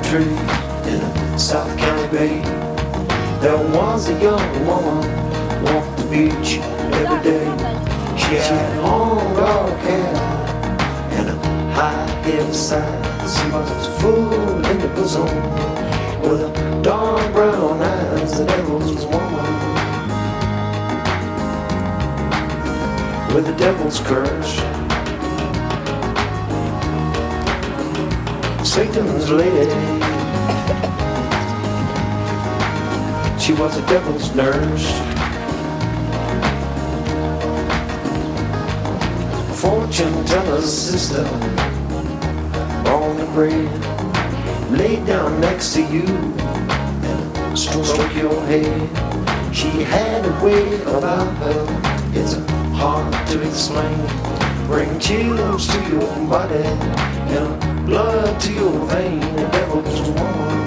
tree in a South County bay. There was a young woman walked the beach every day. She had long dark hair and a high heavy side. She was full in the bosom with a dark brown eyes. The devil's woman with the devil's curse. Satan's lady. She was the devil's nurse. Fortune teller's sister on the grave laid down next to you and stroke your head. She had a way about her, it's hard to explain. Bring chills to your body and blood to your vein. The devil's woman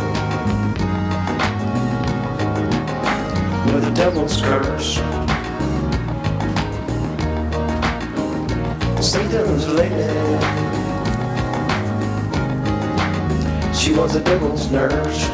with the devil's curse. Satan's lady. She was the devil's nurse.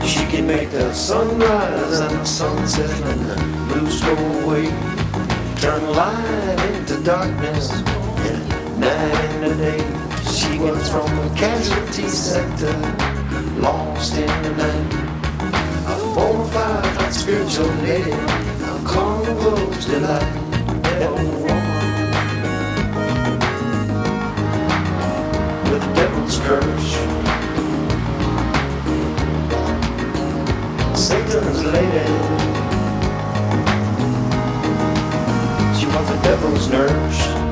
She can make the sunrise and the sunset and the blues go away. Turn light into darkness and night into day. She was from the casualty sector, lost in the night. A bona fide spiritual lady, a carnival's delight. Devil woman with the devil's curse. Satan's lady. She was the devil's nurse.